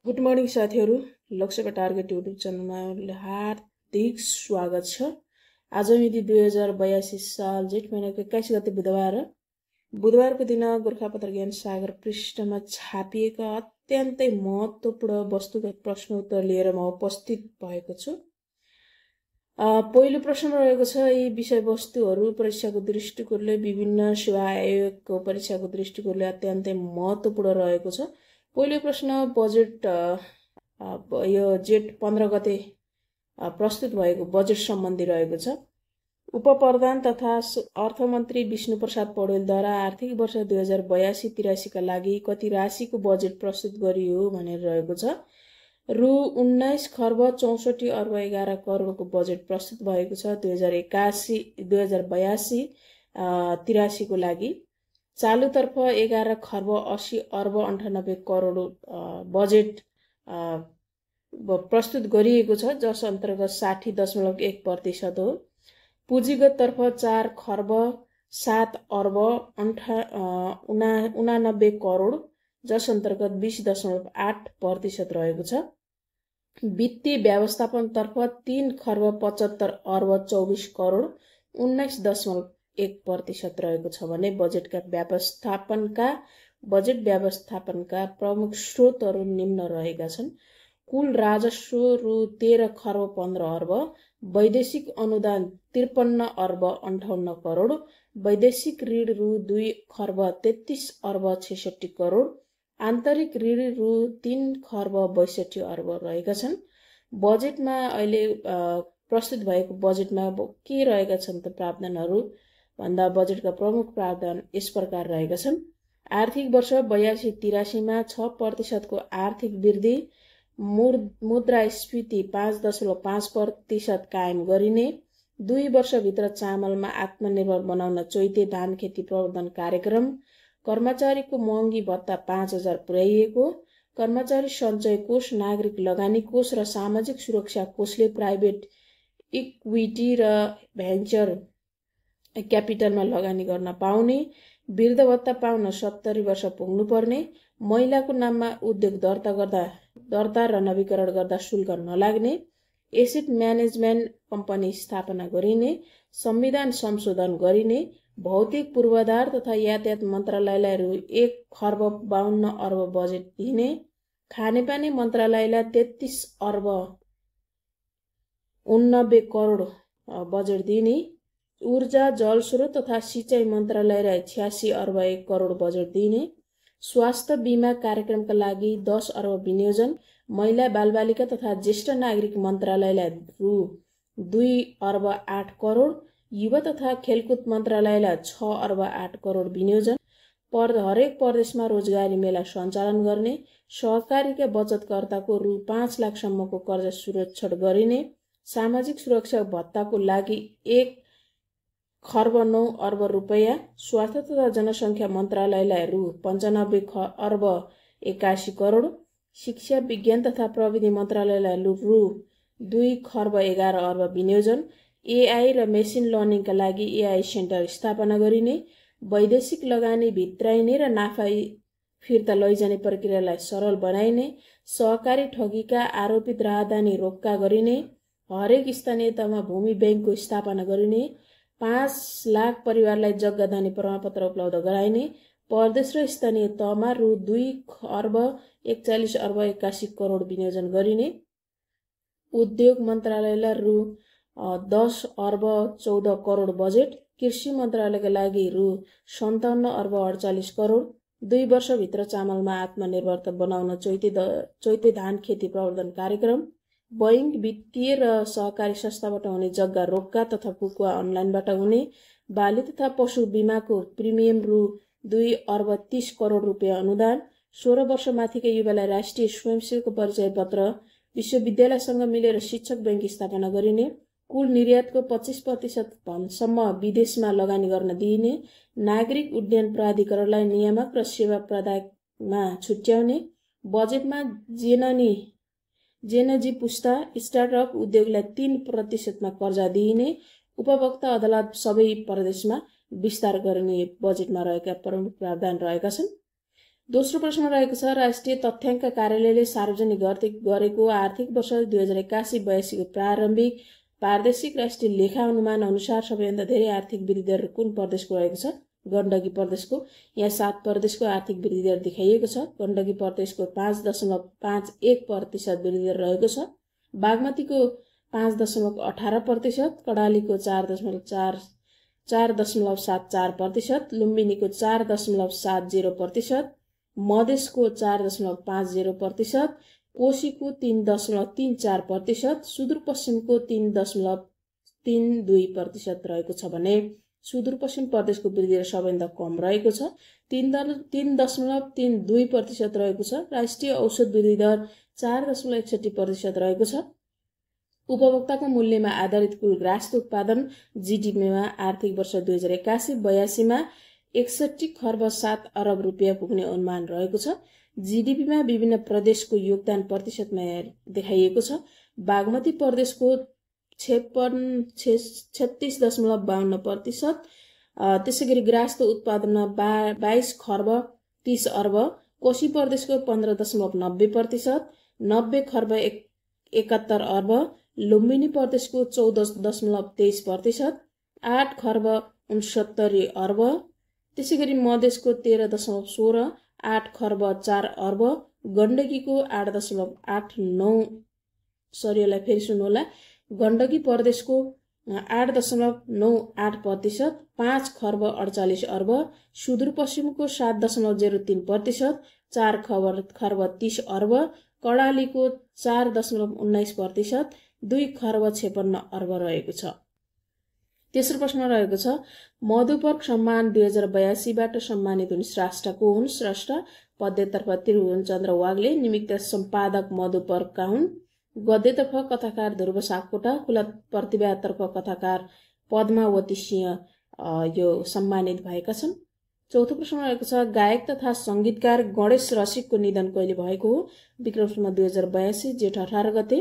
Good morning साथीहरू, लक्ष्यको target YouTube च्यानलमा हार्दिक स्वागत छ। आज मिति 2082 साल जेठ महिनाको 21 गते बुधबारको दिन गोरखापत्र ज्ञान सागर पृष्ठमा छापिएका अत्यन्तै महत्त्वपूर्ण वस्तुगत प्रश्न उत्तर लिएर म उपस्थित भएको छु। पहिलो प्रश्न रहेको छ, यी विषयवस्तुहरू परीक्षाको दृष्टिकोणले विभिन्न सेवा आयोगको परीक्षाको दृष्टिकोणले अत्यन्तै महत्त्वपूर्ण रहेको छ। पहिलो प्रश्न बजेट यो जेठ 15 गते प्रस्तुत भएको बजेट सम्बन्धी रहेको छ। उपप्रधान तथा अर्थमन्त्री विष्णुप्रसाद पौडेलद्वारा आर्थिक वर्ष 2082-83 का लागि कति राशिको बजेट प्रस्तुत गरियो भनेर रहेको छ। रु 19 खर्ब 64 अर्ब 11 करोडको बजेट प्रस्तुत भएको छ 2082-83 को लागि। चालुतर्फ 11 खर्ब 80 अर्ब 98 करोड बजेट प्रस्तुत गरिएको छ, जस अन्तर्गत 60.1% हो। पुँजीगत तर्फ 4 खर्ब 7 अर्ब 89 करोड, जस अन्तर्गत 20.8% रहेको छ। वित्तीय व्यवस्थापन तर्फ 3 खर्ब 75 अर्ब 24 करोड 19.1% रहेको छ भने बजेट व्यवस्थापनका प्रमुख स्रोतहरू निम्न रहेका छन्। कुल राजस्व रु 13 खर्ब 15 अर्ब, वैदेशिक अनुदान 53 अर्ब 58 करोड, वैदेशिक ऋण रु 2 खर्ब 33 अर्ब 66 करोड, आन्तरिक ऋण रु 3 खर्ब 62 अर्ब रहेका छन्। बजेटमा अहिले प्रस्तुत भएको बजेटमा के रहेका छन् त प्रावधानहरू भन्दा बजेटका प्रमुख प्रावधान यस प्रकार रहेका छन्। आर्थिक वर्ष 82-83 6% को आर्थिक वृद्धि, मुद्रास्फीति 5.5% कायम गरिने, 2 वर्षभित्र चामलमा आत्मनिर्भर बनाउन चैते धान खेती प्रवर्धन कार्यक्रम, कर्मचारीको महँगी भत्ता 5000 पुर्याइएको, कर्मचारी सञ्चय कोष, नागरिक लगानी कोष र सामाजिक सुरक्षा कोषले प्राइभेट इक्विटी र भेन्चर क्यापिटलमा लगानी गर्न पाउने, वृद्ध भत्ता पाउन 70 वर्ष पुग्नुपर्ने, महिलाको नाममा उद्योग दर्ता र नवीकरण गर्दा शुल्क नलाग्ने, एसेट म्यानेजमेन्ट कम्पनी स्थापना गरिने, संविधान संशोधन गरिने, भौतिक पूर्वाधार तथा यातायात मन्त्रालयलाई रु 1 खर्ब 52 अर्ब बजेट दिने, खानेपानी मन्त्रालयलाई 33 अर्ब 89 करोड बजेट दिने, ऊर्जा जलस्रोत तथा सिँचाइ मन्त्रालयलाई 86 अर्ब 1 करोड बजेट दिने, स्वास्थ्य बिमा कार्यक्रमका लागि 10 अर्ब विनियोजन, महिला बालबालिका तथा ज्येष्ठ नागरिक मन्त्रालयलाई रु 2 अर्ब 8 करोड, युवा तथा खेलकुद मन्त्रालयलाई 6 अर्ब 8 करोड विनियोजन, हरेक प्रदेशमा रोजगारी मेला सञ्चालन गर्ने, सहकारीका बचतकर्ताको रु 5 लाखसम्मको कर्जा सुरक्षा गरिने, सामाजिक सुरक्षा भत्ताको लागि 1 खर्ब 9 अर्ब रुपैयाँ, स्वास्थ्य तथा जनसङ्ख्या मन्त्रालयलाई रु 95 अर्ब 81 करोड, शिक्षा विज्ञान तथा प्रविधि मन्त्रालयलाई रु 2 खर्ब 11 अर्ब विनियोजन, एआई र मेसिन लर्निङका लागि एआई सेन्टर स्थापना गरिने, वैदेशिक लगानी भित्राइने र नाफा फिर्ता लैजाने प्रक्रियालाई सरल बनाइने, सहकारी ठगीका आरोपित राहदानी रोक्का गरिने, हरेक स्थानीय तहमा भूमि ब्याङ्कको स्थापना गरिने, 5 लाख परिवारलाई जग्गादानी प्रमाणपत्र उपलब्ध गराइने, प्रदेश र स्थानीय तहमा रु 2 खर्ब 41 अर्ब 81 करोड विनियोजन गरिने, उद्योग मन्त्रालयलाई रु 10 अर्ब 14 करोड बजेट, कृषि मन्त्रालयका लागि रु 57 अर्ब 48 करोड, 2 वर्षभित्र चामलमा आत्मनिर्भरता बनाउन चैते धान खेती प्रवर्धन कार्यक्रम, बैङ्क वित्तीय र सहकारी संस्थाबाट हुने जग्गा रोक्का तथा कुकुवा अनलाइनबाट हुने, बाली तथा पशु बिमाको प्रिमियम रु 2 अर्ब 30 करोड रुपियाँ अनुदान, 16 वर्षमाथिका युवालाई राष्ट्रिय स्वयंसेवक परिचय पत्र, विश्वविद्यालयसँग मिलेर शिक्षक ब्याङ्क स्थापना गरिने, कुल निर्यातको 25% सम्म विदेशमा लगानी गर्न दिइने, नागरिक उड्डयन प्राधिकरणलाई नियामक र सेवा प्रदायमा छुट्याउने, बजेटमा जेनजी पुस्ता स्टार्टअप उद्योगलाई 3% कर्जा दिइने, उपभोक्ता अदालत सबै प्रदेशमा विस्तार गरिने बजेटमा रहेका प्रमुख प्रावधान रहेका छन्। दोस्रो प्रश्न रहेको छ राष्ट्रिय तथ्याङ्क कार्यालयले सार्वजनिक गरेको आर्थिक वर्ष 2081-82 को प्रारम्भिक पारदर्शिक राष्ट्रिय लेखा अनुमान अनुसार सबैभन्दा धेरै आर्थिक वृद्धि दर कुन प्रदेशको रहेको छ? गण्डकी प्रदेशको। यहाँ 7 प्रदेशको आर्थिक वृद्धि दर देखाइएको छ। गण्डकी प्रदेशको 5.51% वृद्धि दर रहेको छ। बागमतीको 5.18%, कर्णालीको 4.74%, लुम्बिनीको 4.70%, मधेसको 4.50%, कोशीको 3.34%, सुदूरपश्चिमको 3.32% रहेको छ भने सुदूरपश्चिम प्रदेशको वृद्धि दर सबैभन्दा कम रहेको छ, 3.32% रहेको छ। राष्ट्रिय औसत वृद्धि दर 4.61% रहेको छ। उपभोक्ताको मूल्यमा आधारित कुल ग्राहस्थ उत्पादन जीडीपीमा आर्थिक वर्ष 2081-82 मा 61 खर्ब 7 अरब रुपियाँ पुग्ने अनुमान रहेको छ। जीडीपीमा विभिन्न प्रदेशको योगदान प्रतिशतमा देखाइएको छ। बागमती प्रदेशको 36.52%, त्यसैगरी ग्राहस्थ उत्पादनमा 22 खर्ब 30 अर्ब, कोशी प्रदेशको 15.90%, 90 खर्ब 71 अर्ब, लुम्बिनी प्रदेशको 14.23%, 8 खर्ब 69 अर्ब, त्यसैगरी मधेसको 13.16, 8 खर्ब 4 अर्ब, गण्डकीको 8.89 गण्डकी प्रदेशको 8.98%, 5 खर्ब 48 अर्ब, सुदूरपश्चिमको 7.03%, 4 खर्ब 30 अर्ब, कर्णालीको 4.19%, 2 खर्ब 56 अर्ब रहेको छ। तेस्रो प्रश्न रहेको छ मधुपर्क सम्मान 2082बाट सम्मानित हुने स्रष्टा को हुन्? स्रष्टा पद्यतर्फ त्रिभुवनचन्द्र वाग्ले, निमित्त सम्पादक मधुपर्कका हुन्। गद्यतर्फ कथाकार ध्रुव सापकोटा, खुला प्रतिभातर्फ कथाकार पद्मावती सिंह यो सम्मानित भएका छन्। चौथो प्रश्न रहेको छ गायक तथा संगीतकार गणेश रसिकको निधन कहिले भएको हो? विक्रम सम्वत 2082 जेठ 18 गते।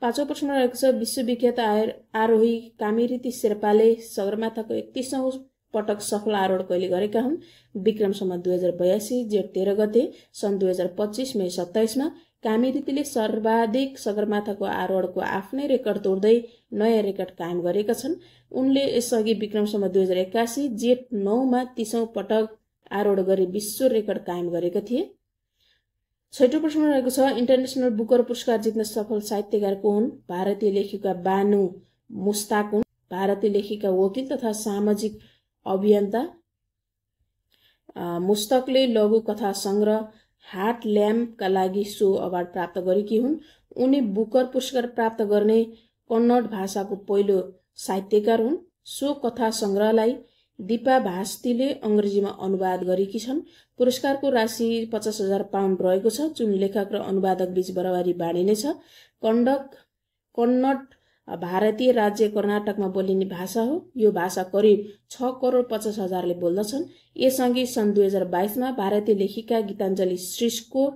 पाँचौं प्रश्न रहेको छ विश्वविख्यात आरोही कामिरीति शेर्पाले सगरमाथाको 31औं पटक सफल आरोहण कहिले गरेका हुन्? विक्रम सम्वत 2082 जेठ 13 गते। सन् 2025 मे 27 मा कामिरीतिले सर्वाधिक सगरमाथाको आरोहणको आफ्नै रेकर्ड तोड्दै नयाँ रेकर्ड कायम गरेका छन्। उनले यसअघि विक्रम सम्वत 2081 जेठ 9 मा 30औं पटक आरोहण गरी विश्व रेकर्ड कायम गरेका थिए। छैटौं प्रश्न रहेको छ इन्टरनेशनल बुकर पुरस्कार जित्न सफल साहित्यकार को हुन्? भारतीय लेखिका बानु मुस्ताक हुन्। भारतीय लेखिका, वकिल तथा सामाजिक अभियन्ता मुस्तकले लघु कथा संग्रह हार्ट ल्याम्पका लागि सो अवार्ड प्राप्त गरेकी हुन्। उनी बुकर पुरस्कार प्राप्त गर्ने कन्नड भाषाको पहिलो साहित्यकार हुन्। सो कथा संग्रहलाई दीपा भास्तीले अङ्ग्रेजीमा अनुवाद गरेकी छन्। पुरस्कारको राशि 50,000 पाउन्ड रहेको छ, जुन लेखक र अनुवादक बीच बराबरी बाँडिनेछ। कन्नड भारतीय राज्य कर्नाटकमा बोलिने भाषा हो। यो भाषा करिब 6,50,000ले बोल्दछन्। यसअघि सन् 2022 मा भारतीय लेखिका गीताञ्जली श्रीषको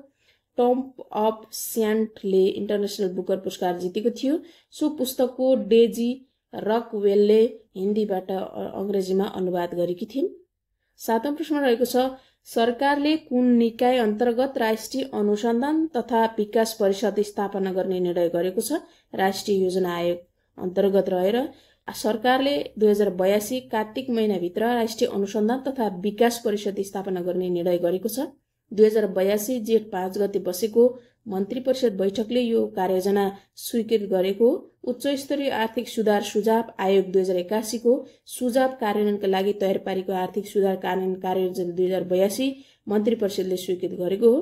टम्प अफ स्यान्टले इन्टरनेशनल बुकर पुरस्कार जितेको थियो। सो पुस्तकको डेजी रकवेलले हिन्दीबाट अङ्ग्रेजीमा अनुवाद गरेकी थिइन्। सातौं प्रश्न रहेको छ सरकारले कुन निकाय अन्तर्गत राष्ट्रिय अनुसन्धान तथा विकास परिषद स्थापना गर्ने निर्णय गरेको छ? राष्ट्रिय योजना आयोग अन्तर्गत रहेर सरकारले 2082 कार्तिक महिनाभित्र राष्ट्रिय अनुसन्धान तथा विकास परिषद स्थापना गर्ने निर्णय गरेको छ। 2082 जेठ 5 गते बसेको मन्त्री परिषद बैठकले यो कार्ययोजना स्वीकृत गरेको। उच्च स्तरीय आर्थिक सुधार सुझाव आयोग 2081 को सुझाव कार्यान्वयनका लागि तयार पारेको आर्थिक सुधार कार्ययोजना 2082 मन्त्री परिषदले स्वीकृत गरेको हो।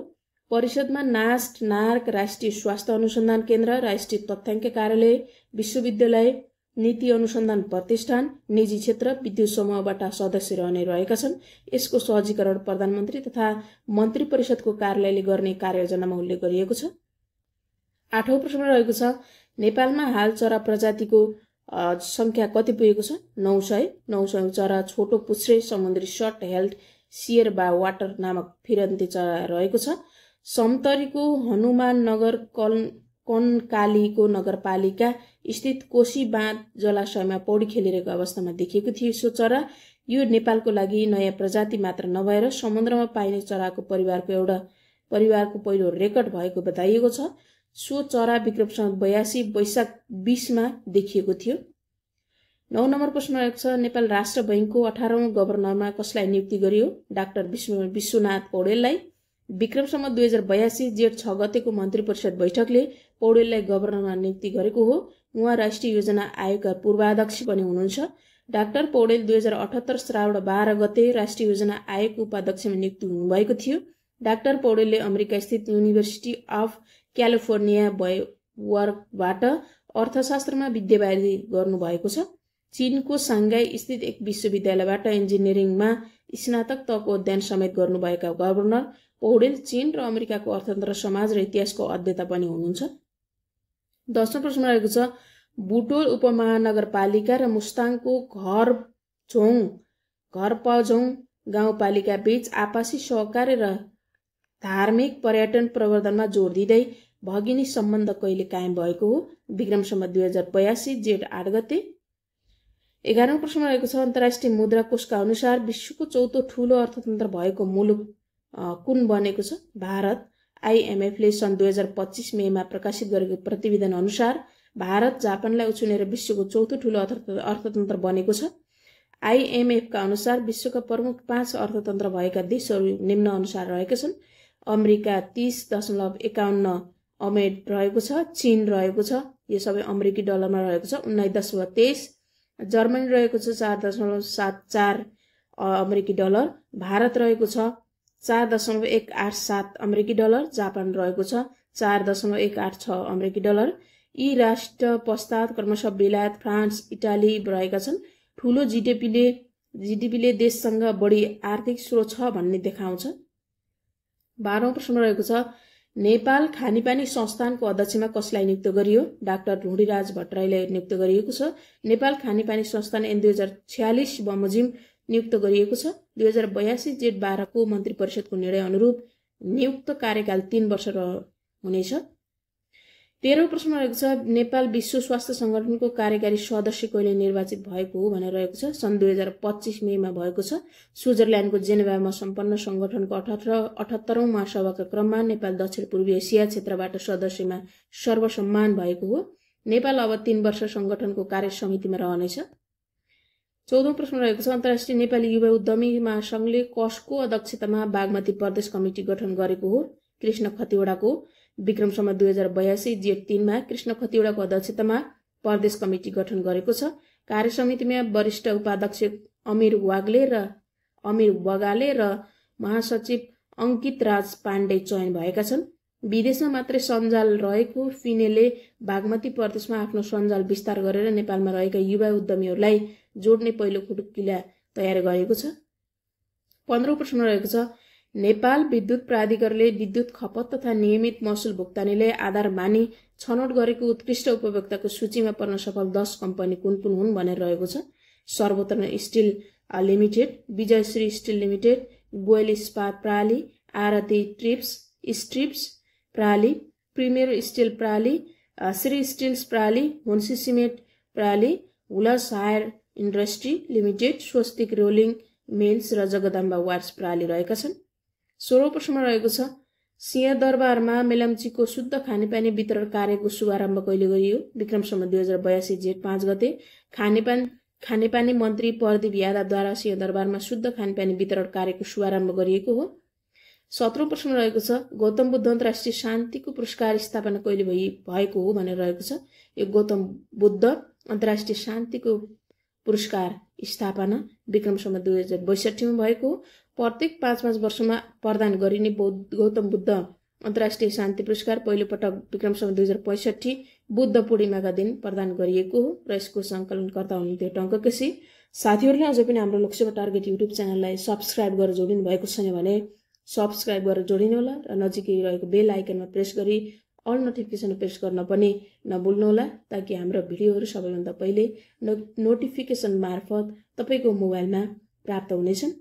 परिषदमा नास्ट, नार्क, राष्ट्रिय स्वास्थ्य अनुसन्धान केन्द्र, राष्ट्रिय तथ्याङ्क कार्यालय, विश्वविद्यालय, नीति अनुसन्धान प्रतिष्ठान, निजी क्षेत्र, विद्युत समूहबाट सदस्य रहने रहेका छन्। यसको सहजीकरण प्रधानमन्त्री तथा मन्त्री परिषदको कार्यालयले गर्ने कार्ययोजनामा उल्लेख गरिएको छ। आठौं प्रश्न रहेको छ नेपालमा हाल चरा प्रजातिको संख्या कति पुगेको छ? 900 चरा छोटो पुच्छ्रे समुद्री सर्ट हेल्ड सियर बा वाटर नामक फिरन्ती चरा रहेको छ। समतरीको हनुमान नगर कनकालीको नगरपालिका स्थित कोशी बाँध जलाशयमा पौडी खेलिरहेको अवस्थामा देखिएको थियो। सो चरा यो नेपालको लागि नयाँ प्रजाति मात्र नभएर समुद्रमा पाइने चराको परिवारको पहिलो रेकर्ड भएको बताइएको छ। सो चरा विक्रम सम्वत 82 वैशाख 20 मा देखिएको थियो। 9 नम्बर प्रश्न रहेको छ नेपाल राष्ट्र बैंकको 18औं गभर्नरमा कसलाई नियुक्ति गरियो? डाक्टर विश्वनाथ पौडेललाई। विक्रम सम्वत 2082 जेठ 6 गतेको मन्त्री परिषद बैठकले पौडेललाई गभर्नरमा नियुक्ति गरेको हो। उहाँ राष्ट्रिय योजना आयोगका पूर्वाध्यक्ष पनि हुनुहुन्छ। डाक्टर पौडेल 2078 श्रावण 12 गते राष्ट्रिय योजना आयोगको उपाध्यक्षमा नियुक्ति हुनुभएको थियो। डाक्टर पौडेलले अमेरिका स्थित युनिभर्सिटी अफ क्यालिफोर्निया वर्कबाट अर्थशास्त्रमा विद्यावारिधि गर्नुभएको छ। चीनको सांघाई स्थित एक विश्वविद्यालयबाट इन्जिनियरिङमा स्नातक तहको अध्ययन समेत गर्नुभएका गभर्नर पौडेल चीन र अमेरिकाको अर्थतन्त्र, समाज र इतिहासको अध्येता पनि हुनुहुन्छ। 10औं प्रश्न रहेको छ बुटोल उपमहानगरपालिका र मुस्ताङको घरपझौं गाउँपालिका बीच आपसी सहकार्य र धार्मिक पर्यटन प्रवर्धनमा जोड दिँदै भगिनी सम्बन्ध कहिले कायम भएको हो? विक्रम सम्वत 2082 जेठ 8 गते। 11औं प्रश्न रहेको छ अन्तर्राष्ट्रिय मुद्रा कोषका अनुसार विश्वको चौथो ठूलो अर्थतन्त्र भएको मुलुक कुन बनेको छ? भारत। आइएमएफले सन् 2025 मेमा प्रकाशित गरेको प्रतिवेदन अनुसार भारत जापानलाई उछिनेर विश्वको चौथो ठूलो अर्थतन्त्र बनेको छ। आइएमएफका अनुसार विश्वका प्रमुख 5 अर्थतन्त्र भएका देशहरू निम्न अनुसार रहेका छन्। अमेरिका 30.51 अमेड रहेको छ। चीन रहेको छ, यो सबै अमेरिकी डलरमा रहेको छ 19.23। जर्मनी रहेको छ 4.74 अमेरिकी डलर। भारत रहेको छ 4.187 अमेरिकी डलर। जापान रहेको छ 4.186 अमेरिकी डलर। यी राष्ट्र पश्चात क्रमशः बेलायत, फ्रान्स, इटाली रहेका छन्। ठूलो जीडीपीले देशसँग बढी आर्थिक स्रोत छ भन्ने देखाउँछ। 12औं प्रश्न रहेको छ नेपाल खानेपानी संस्थानको अध्यक्षमा कसलाई नियुक्त गरियो? डाक्टर ढुँडीराज भट्टराईलाई नियुक्त गरिएको छ। नेपाल खानेपानी संस्थान ऐन 2046 बमोजिम नियुक्त गरिएको छ। 2082 जेठ 12 को मन्त्री परिषदको निर्णय अनुरूप नियुक्त कार्यकाल 3 वर्ष हुनेछ। 13औं प्रश्न रहेको छ नेपाल विश्व स्वास्थ्य संगठनको कार्यकारी सदस्य कहिले निर्वाचित भएको हो भनेर रहेको छ। सन् 2025 मेमा भएको छ। स्विजरल्यान्डको जेनेभामा सम्पन्न संगठनको 78औं महासभाका क्रममा नेपाल दक्षिण पूर्वी एसिया क्षेत्रबाट सदस्यमा सर्वसम्मान भएको हो। नेपाल अब 3 वर्ष संगठनको कार्य समितिमा रहनेछ। 14औं प्रश्न रहेको छ अन्तर्राष्ट्रिय नेपाली युवा उद्यमी महासंघले कसको अध्यक्षतामा बागमती प्रदेश कमिटी गठन गरेको हो? कृष्ण खतिवडाको। विक्रम सम्वत 2082 जेठ 3 मा कृष्ण खतिवडाको अध्यक्षतामा प्रदेश कमिटी गठन गरेको छ। कार्य समितिमा वरिष्ठ उपाध्यक्ष अमीर बगाले र महासचिव अंकित राज पाण्डे चयन भएका छन्। विदेशमा मात्रै सञ्जाल रहेको फिनेले बागमती प्रदेशमा आफ्नो सञ्जाल विस्तार गरेर नेपालमा रहेका युवा उद्यमीहरूलाई जोड्ने पहिलो खुट्किला तयार गरेको छ। 15औं प्रश्न रहेको छ नेपाल विद्युत प्राधिकरणले विद्युत खपत तथा नियमित महसुल भुक्तानीले आधार मानि छनौट गरेको उत्कृष्ट उपभोक्ताको सूचीमा पर्न सफल 10 कम्पनी कुन कुन हुन् भनेर रहेको छ। सर्वोत्तम स्टिल लिमिटेड, विजयश्री स्टिल लिमिटेड, गोयल इस्पात प्रणाली, आरती स्ट्रिप्स प्रणाली, प्रिमियर स्टिल प्रणाली, श्री स्टिल्स प्रणाली, होन्सी सिमेन्ट प्रणाली, हुलस हायर इन्डस्ट्री लिमिटेड, स्वस्तिक रोलिङ मिल्स र जगदम्बा वार्स प्रणाली रहेका छन्। 16औं प्रश्नमा रहेको छ सिंहदरबारमा मेलम्चीको शुद्ध खानेपानी वितरण कार्यको शुभारम्भ कहिले गरियो? विक्रम सम्वत 2082 जेठ 5 गते। खानेपानी मन्त्री प्रदीप यादवद्वारा सिंहदरबारमा शुद्ध खानेपानी वितरण कार्यको शुभारम्भ गरिएको हो। 17औं प्रश्न रहेको छ गौतम बुद्ध अन्तर्राष्ट्रिय शान्तिको पुरस्कार स्थापना कहिले भएको हो भनेर रहेको छ। यो गौतम बुद्ध अन्तर्राष्ट्रिय शान्तिको पुरस्कार स्थापना विक्रम सम्वत 2062 मा भएको हो। प्रत्येक 5-5 वर्षमा प्रदान गरिने गौतम बुद्ध अन्तर्राष्ट्रिय शान्ति पुरस्कार पहिलो पटक विक्रम सम्वत 2065 बुद्ध पूर्णिमाका दिन प्रदान गरिएको हो र यसको सङ्कलनकर्ता हुनुहुन्थ्यो टङ्क केसी। साथीहरूले अझै पनि हाम्रो लोकसेवा टार्गेट युट्युब च्यानललाई सब्स्क्राइब गरेर जोडिनु भएको छैन भने सब्स्क्राइब गरेर जोडिनु होला र नजिकै रहेको बेल आइकनमा प्रेस गरी अल नोटिफिकेसन प्रेस गर्न पनि नभुल्नुहोला ताकि हाम्रो भिडियोहरू सबैभन्दा पहिले नोटिफिकेसन मार्फत तपाईँको मोबाइलमा प्राप्त हुनेछन्।